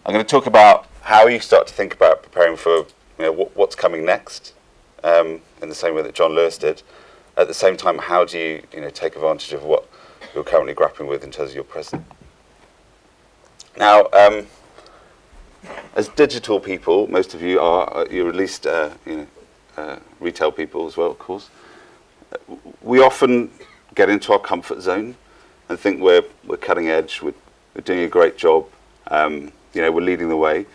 I'm going to talk about how you start to think about preparing for what's coming next, in the same way that John Lewis did. At the same time, how do you take advantage of what you're currently grappling with in terms of your present? Now, as digital people, most of you are, you're at least retail people as well, of course. We often get into our comfort zone and think we're cutting edge, we're doing a great job, we're leading the way.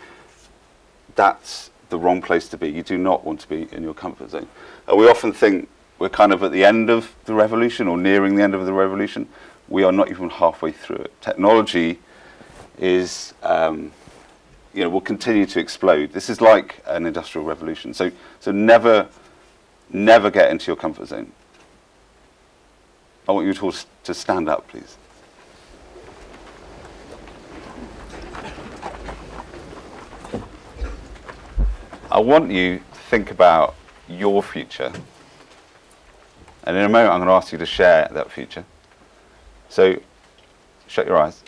That's the wrong place to be. You do not want to be in your comfort zone. We often think we're kind of at the end of the revolution or nearing the end of the revolution. We are not even halfway through it. Technology is, will continue to explode. This is like an industrial revolution. So never get into your comfort zone. I want you all to stand up, please. I want you to think about your future. And in a moment, I'm going to ask you to share that future. So, shut your eyes.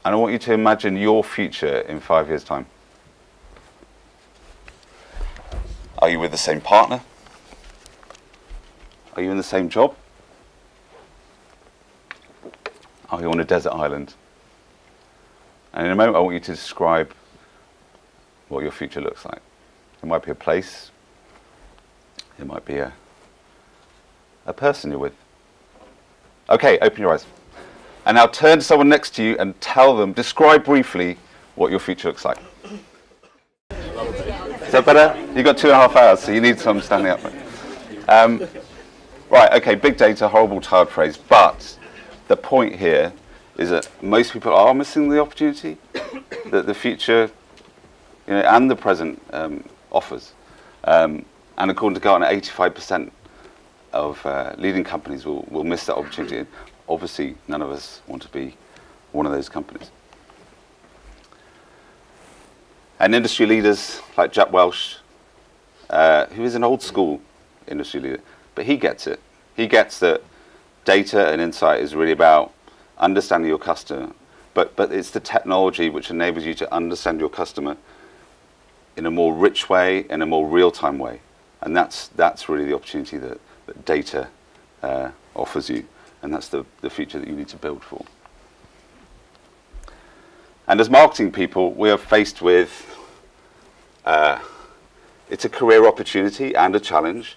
And I want you to imagine your future in 5 years' time. Are you with the same partner? Are you in the same job? Are you on a desert island? And in a moment, I want you to describe what your future looks like. It might be a place. It might be a person you're with. Okay, open your eyes. And now turn to someone next to you and tell them, describe briefly what your future looks like. Is that better? You've got 2.5 hours, so you need some standing up. Right, okay, big data, horrible, tired phrase, but the point here is that most people are missing the opportunity that the future and the present offers. And according to Gartner, 85% of leading companies will miss that opportunity. Obviously, none of us want to be one of those companies. And industry leaders like Jack Welch, who is an old school industry leader, but he gets it. He gets that data and insight is really about understanding your customer, but it's the technology which enables you to understand your customer in a more rich way, in a more real-time way. And that's really the opportunity that data offers you, and that's the future that you need to build for. And as marketing people, we are faced with, it's a career opportunity and a challenge,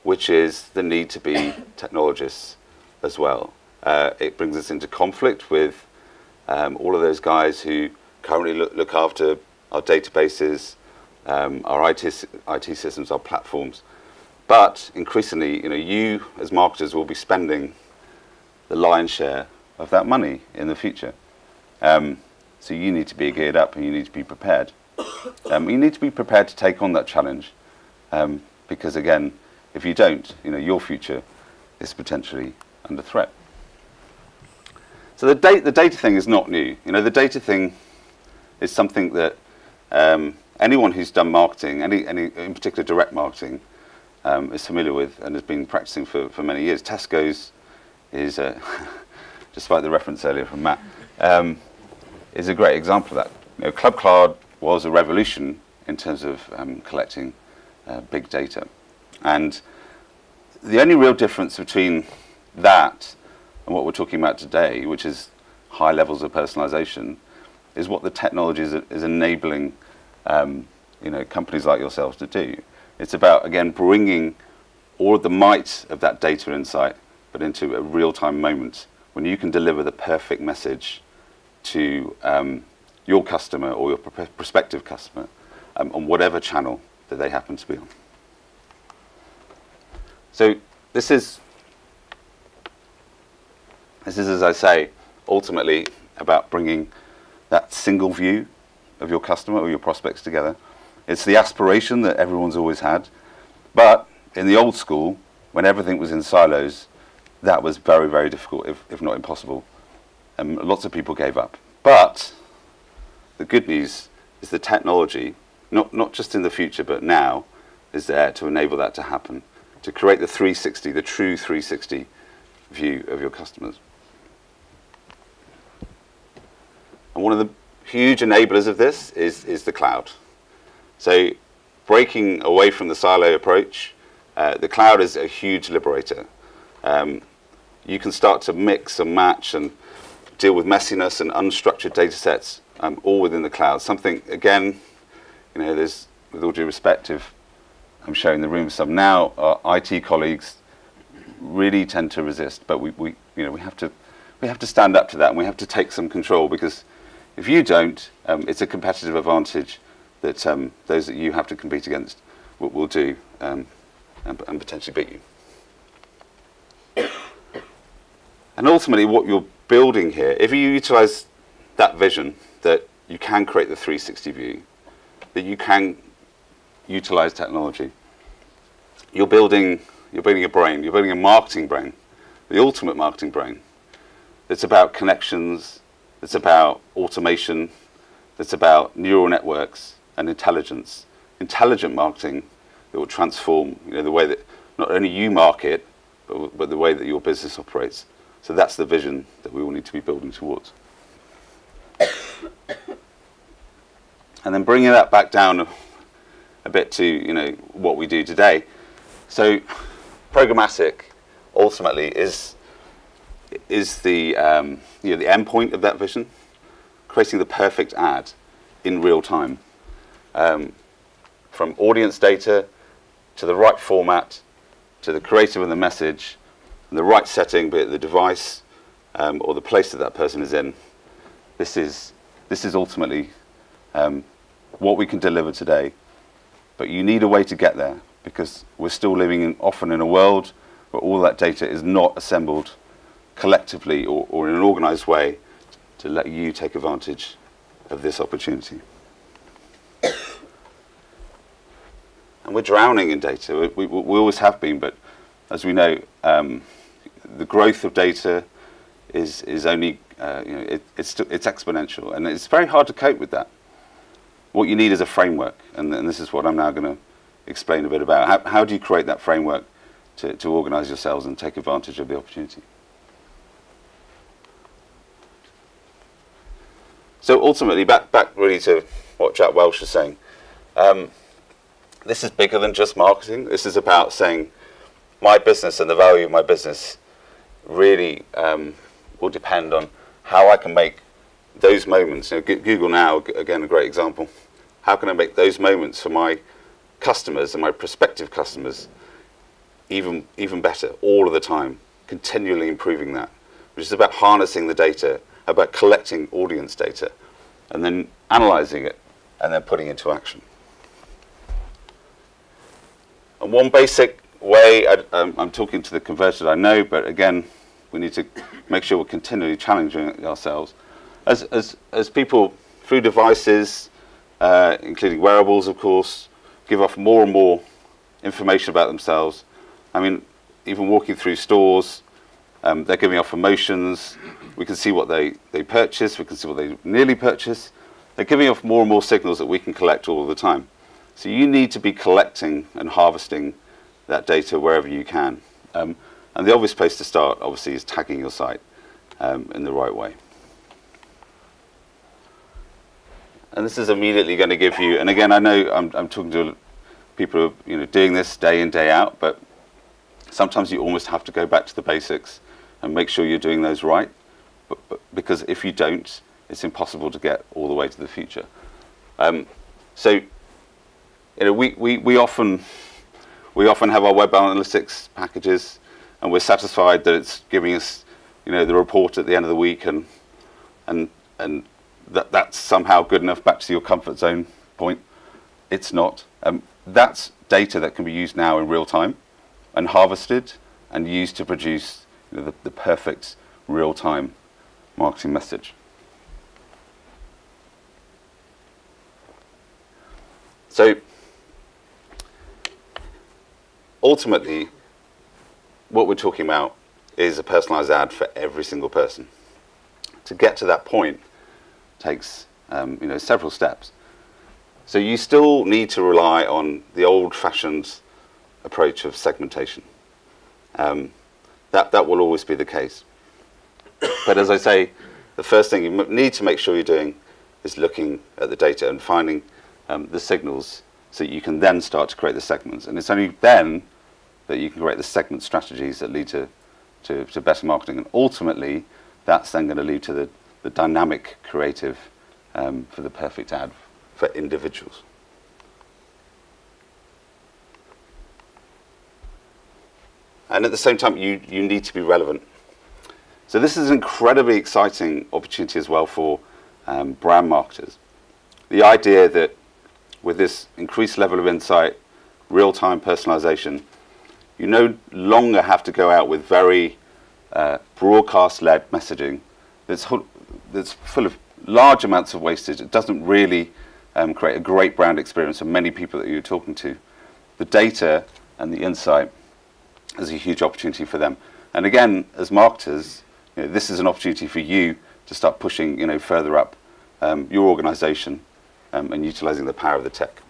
which is the need to be technologists as well. It brings us into conflict with all of those guys who currently look after our databases, our IT systems, our platforms. But increasingly, you as marketers will be spending the lion's share of that money in the future. So you need to be geared up and you need to be prepared. You need to be prepared to take on that challenge because, again, if you don't, your future is potentially under threat. So the data thing is not new. The data thing is something that anyone who's done marketing, any in particular direct marketing, is familiar with and has been practicing for many years. Tesco's is, despite the reference earlier from Matt, is a great example of that. Club Card was a revolution in terms of collecting big data. And the only real difference between that and what we're talking about today, which is high levels of personalization, is what the technology is enabling companies like yourselves to do. It's about, again, bringing all of the might of that data insight, but into a real-time moment when you can deliver the perfect message to your customer or your prospective customer on whatever channel that they happen to be on. So this is, as I say, ultimately about bringing that single view of your customer or your prospects together. It's the aspiration that everyone's always had. But in the old school, when everything was in silos, that was very, very difficult, if not impossible. And lots of people gave up. But the good news is the technology, not just in the future, but now, is there to enable that to happen, to create the 360, the true 360 view of your customers. And one of the huge enablers of this is the cloud. So breaking away from the silo approach, the cloud is a huge liberator. You can start to mix and match and deal with messiness and unstructured data sets all within the cloud. Something, again, there's, with all due respect, if I'm showing the room some now, our IT colleagues really tend to resist, but we have to stand up to that, and we have to take some control, because if you don't, it's a competitive advantage that those that you have to compete against will do and potentially beat you. And ultimately, what you're building here, if you utilize that vision that you can create the 360 view, that you can utilize technology, you're building a brain, you're building a marketing brain, the ultimate marketing brain. It's about connections, it's about automation, it's about neural networks and intelligence. Intelligent marketing that will transform the way that not only you market, but the way that your business operates. So that's the vision that we all need to be building towards. And then bringing that back down a bit to what we do today. So programmatic ultimately is the the endpoint of that vision, creating the perfect ad in real time, from audience data to the right format, to the creative and the message, and the right setting, be it the device or the place that person is in. This is ultimately what we can deliver today. But you need a way to get there, because we're still living often in a world where all that data is not assembled collectively or in an organized way to let you take advantage of this opportunity. And we're drowning in data. We always have been, but as we know, the growth of data is only it's exponential, and it's very hard to cope with that. What you need is a framework, and this is what I'm now going to explain a bit about. How do you create that framework to organize yourselves and take advantage of the opportunity? So ultimately, back really to what Jack Welch was saying, this is bigger than just marketing. This is about saying my business and the value of my business really will depend on how I can make those moments. Google Now, again, a great example. How can I make those moments for my customers and my prospective customers even better all of the time, continually improving that, which is about harnessing the data, about collecting audience data, and then analyzing it, and then putting it into action. And one basic way, I'm talking to the converted, I know, but again, we need to make sure we're continually challenging ourselves. As people, through devices, including wearables, of course, give off more and more information about themselves. I mean, even walking through stores, they're giving off emotions. We can see what they purchase. We can see what they nearly purchase. They're giving off more and more signals that we can collect all the time. So you need to be collecting and harvesting that data wherever you can. And the obvious place to start, obviously, is tagging your site in the right way. And this is immediately going to give you, and again, I know I'm talking to people who are doing this day in, day out, but sometimes you almost have to go back to the basics and make sure you're doing those right, but because if you don't, it's impossible to get all the way to the future. So we often have our web analytics packages, and we're satisfied that it's giving us the report at the end of the week, and that's somehow good enough. Back to your comfort zone point, it's not. That's data that can be used now in real time and harvested and used to produce the perfect real-time marketing message. So ultimately, what we're talking about is a personalized ad for every single person. To get to that point takes several steps. So you still need to rely on the old-fashioned approach of segmentation. That will always be the case. But as I say, the first thing you need to make sure you're doing is looking at the data and finding the signals so that you can then start to create the segments. And it's only then that you can create the segment strategies that lead to better marketing. And ultimately, that's then going to lead to the dynamic creative for the perfect ad for individuals. And at the same time, you need to be relevant. So this is an incredibly exciting opportunity as well for brand marketers. The idea that with this increased level of insight, real-time personalization, you no longer have to go out with very broadcast-led messaging that's full of large amounts of wastage. It doesn't really create a great brand experience for many people that you're talking to. The data and the insight is a huge opportunity for them. And again, as marketers, this is an opportunity for you to start pushing further up your organization and utilizing the power of the tech.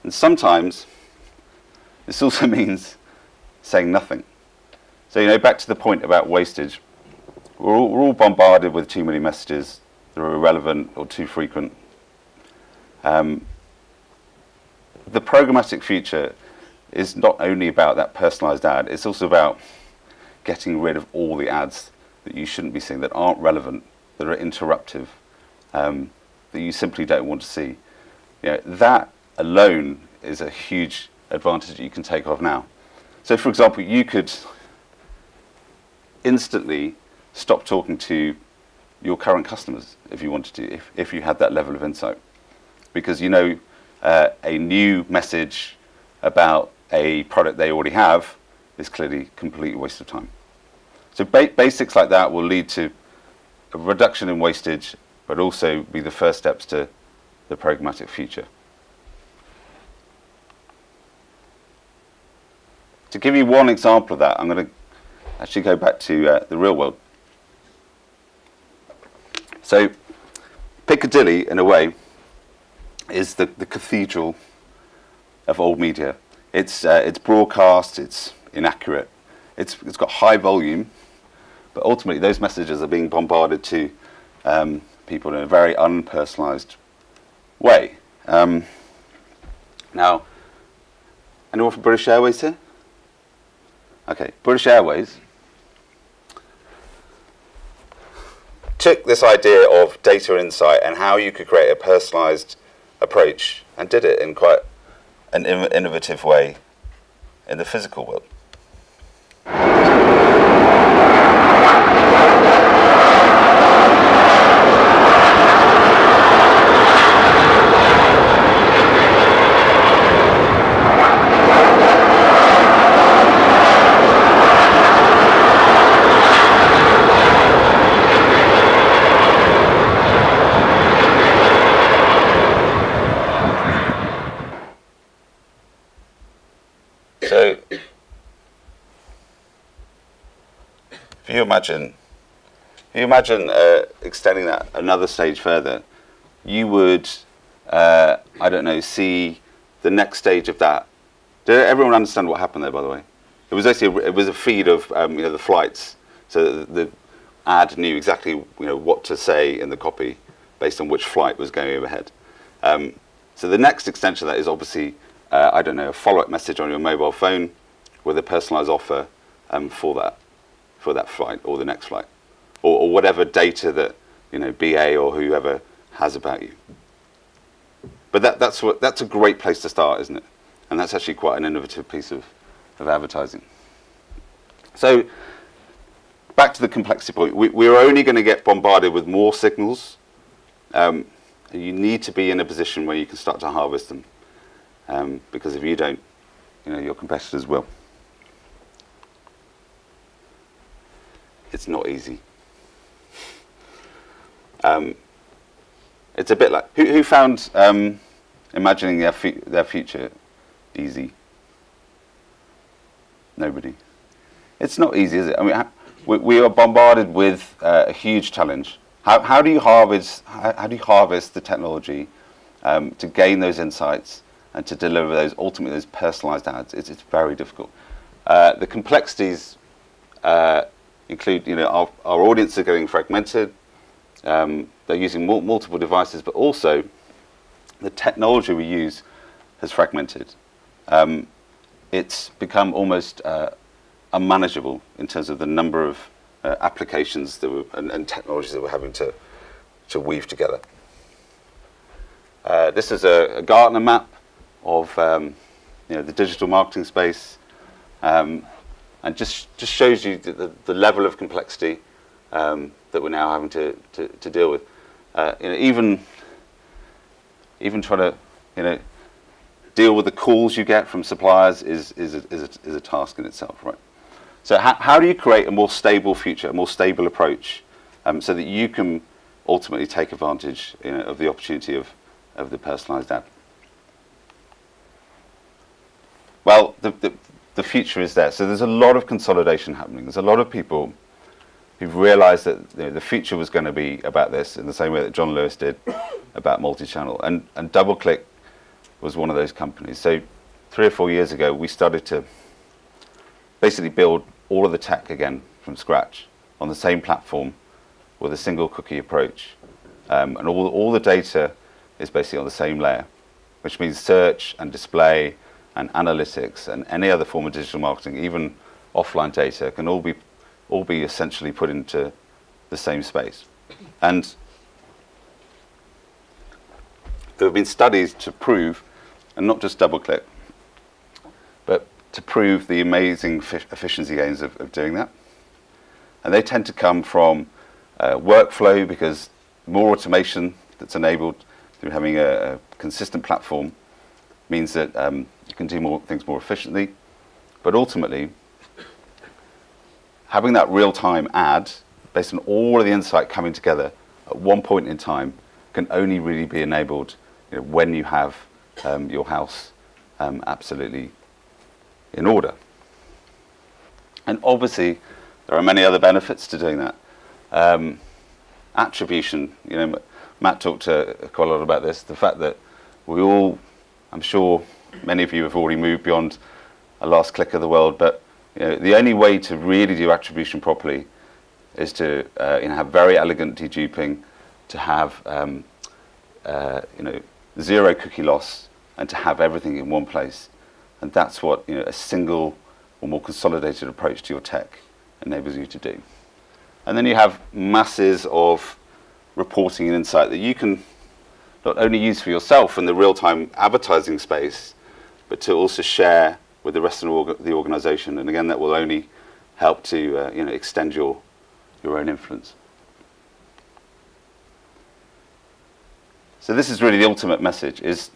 And sometimes this also means saying nothing. So back to the point about wastage, we're all bombarded with too many messages that are irrelevant or too frequent. The programmatic future is not only about that personalized ad, it's also about getting rid of all the ads that you shouldn't be seeing, that aren't relevant, that are interruptive, that you simply don't want to see. That alone is a huge advantage that you can take off now. So for example, you could instantly stop talking to your current customers if you wanted to, if you had that level of insight. Because a new message about a product they already have is clearly a complete waste of time. So basics like that will lead to a reduction in wastage, but also be the first steps to the programmatic future. To give you one example of that, I'm going to actually go back to the real world. So Piccadilly, in a way, is the cathedral of old media. It's broadcast, it's inaccurate, it's got high volume, but ultimately those messages are being bombarded to people in a very unpersonalized way. Now, anyone from British Airways here? Okay, British Airways took this idea of data insight and how you could create a personalized approach and did it in quite an innovative way in the physical world. So, if you imagine extending that another stage further, you would, I don't know, see the next stage of that. Did everyone understand what happened there, by the way? It was actually a feed of the flights, so the ad knew exactly what to say in the copy based on which flight was going overhead. So the next extension of that is obviously, I don't know, a follow-up message on your mobile phone with a personalized offer for that flight or the next flight, or whatever data that BA or whoever has about you. But that's a great place to start, isn't it? And that's actually quite an innovative piece of advertising. So back to the complexity point. We're only going to get bombarded with more signals. You need to be in a position where you can start to harvest them. Because if you don't, your competitors will. It's not easy. It's a bit like, who found imagining their future easy? Nobody. It's not easy, is it? I mean, we are bombarded with a huge challenge. How do you harvest the technology to gain those insights and to deliver ultimately those personalized ads? It's very difficult. The complexities include, our audience are getting fragmented. They're using multiple devices, but also the technology we use has fragmented. It's become almost unmanageable in terms of the number of applications that and technologies that we're having to weave together. This is a Gartner map of the digital marketing space, and just shows you the level of complexity that we're now having to deal with. Even trying to deal with the calls you get from suppliers is a task in itself, right? So how do you create a more stable future, a more stable approach, so that you can ultimately take advantage of the opportunity of the personalized ad? Well, the future is there. So there's a lot of consolidation happening. There's a lot of people who've realized that the future was going to be about this, in the same way that John Lewis did about multi-channel. And Doubleclick was one of those companies. So 3 or 4 years ago, we started to basically build all of the tech again from scratch on the same platform with a single cookie approach. And all the data is basically on the same layer, which means search and display and analytics and any other form of digital marketing, even offline data, can all be essentially put into the same space. And there have been studies to prove, and not just Doubleclick, but to prove the amazing efficiency gains of doing that. And they tend to come from workflow, because more automation that's enabled through having a consistent platform means that you can do things more efficiently. But ultimately, having that real-time ad based on all of the insight coming together at one point in time can only really be enabled when you have your house absolutely in order. And obviously, there are many other benefits to doing that. Attribution, Matt talked quite a lot about this, the fact that we all, I'm sure many of you have already moved beyond a last click of the world, but the only way to really do attribution properly is to have very elegant deduping, to have zero cookie loss, and to have everything in one place. And that's what a single or more consolidated approach to your tech enables you to do. And then you have masses of reporting and insight that you can not only use for yourself in the real-time advertising space, but to also share with the rest of the organization. And again, that will only help to extend your own influence. So this is really the ultimate message, is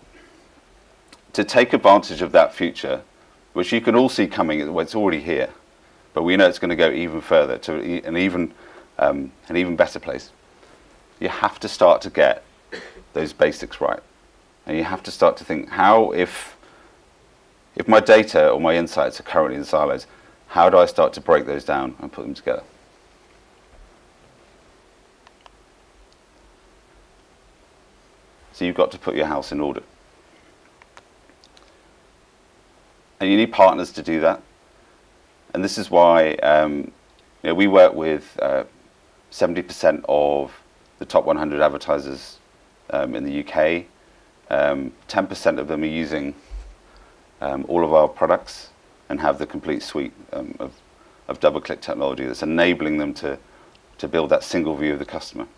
to take advantage of that future, which you can all see coming. It's already here, but we know it's going to go even further to an even better place. You have to start to get those basics right, and you have to start to think, how, if my data or my insights are currently in silos, how do I start to break those down and put them together? So you've got to put your house in order. And you need partners to do that. And this is why we work with 70% of the top 100 advertisers in the UK. 10% of them are using all of our products and have the complete suite of Doubleclick technology that's enabling them to build that single view of the customer.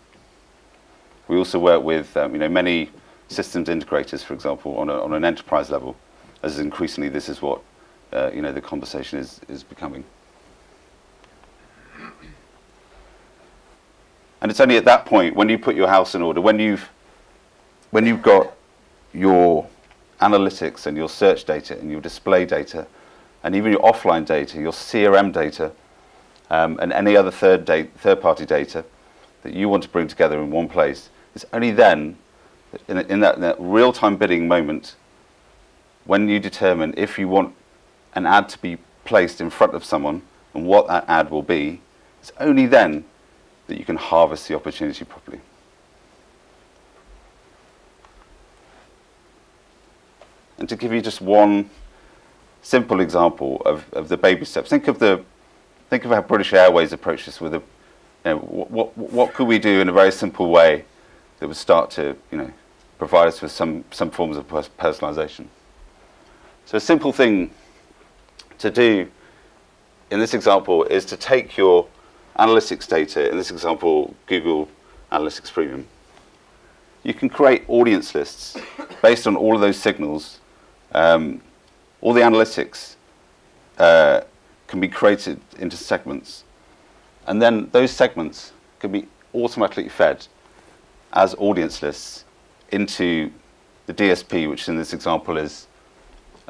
We also work with many systems integrators, for example, on an enterprise level, as increasingly this is what the conversation is becoming. And it's only at that point, when you put your house in order, when you've got your analytics and your search data and your display data and even your offline data, your CRM data, and any other third-party data that you want to bring together in one place, it's only then, in that real-time bidding moment, when you determine if you want an ad to be placed in front of someone and what that ad will be, it's only then that you can harvest the opportunity properly. And to give you just one simple example of the baby steps, think of the think of how British Airways approached this with a, what could we do in a very simple way that would start to, provide us with some forms of personalization. So a simple thing to do in this example is to take your analytics data, in this example, Google Analytics Premium. You can create audience lists based on all of those signals. All the analytics can be created into segments, and then those segments can be automatically fed as audience lists into the DSP, which in this example is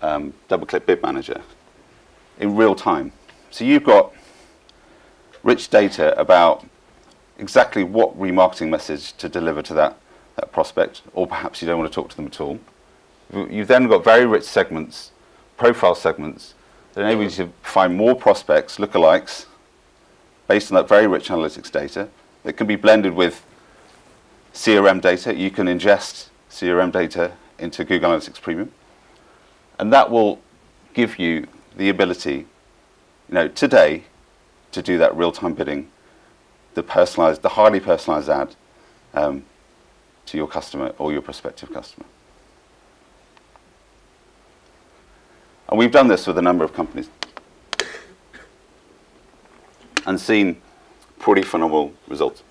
Doubleclick Bid Manager, in real time. So you've got rich data about exactly what remarketing message to deliver to that prospect, or perhaps you don't want to talk to them at all. You've then got very rich segments, profile segments, that enable you to find more prospects, lookalikes, based on that very rich analytics data. That can be blended with CRM data. You can ingest CRM data into Google Analytics Premium, and that will give you the ability, today, to do that real-time bidding, the highly personalized ad to your customer or your prospective customer. And we've done this with a number of companies and seen pretty phenomenal results.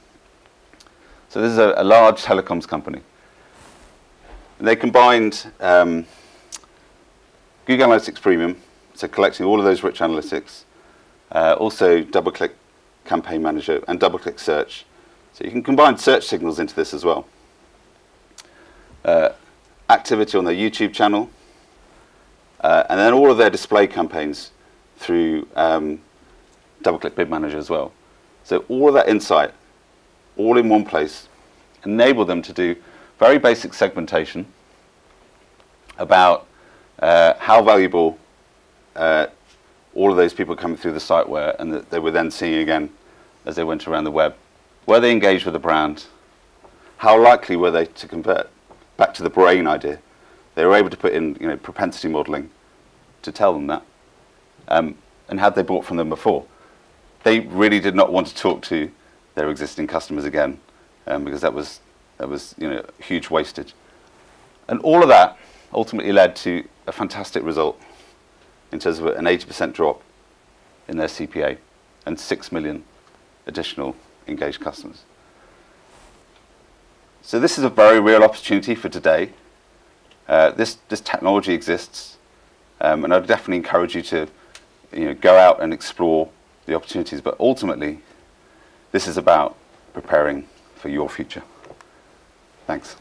So this is a large telecoms company. And they combined Google Analytics Premium, so collecting all of those rich analytics, also Doubleclick Campaign Manager and Doubleclick Search. So you can combine search signals into this as well. Activity on their YouTube channel, and then all of their display campaigns through Doubleclick Bid Manager as well. So all of that insight, all in one place, enable them to do very basic segmentation about how valuable all of those people coming through the site were, and that they were then seeing again as they went around the web. Were they engaged with the brand? How likely were they to convert? Back to the brain idea. They were able to put in propensity modeling to tell them that. And had they bought from them before? They really did not want to talk to their existing customers again, because that was huge wastage. And all of that ultimately led to a fantastic result in terms of an 80% drop in their CPA and 6 million additional engaged customers. So this is a very real opportunity for today. This technology exists, and I'd definitely encourage you to go out and explore the opportunities. But ultimately, this is about preparing for your future. Thanks.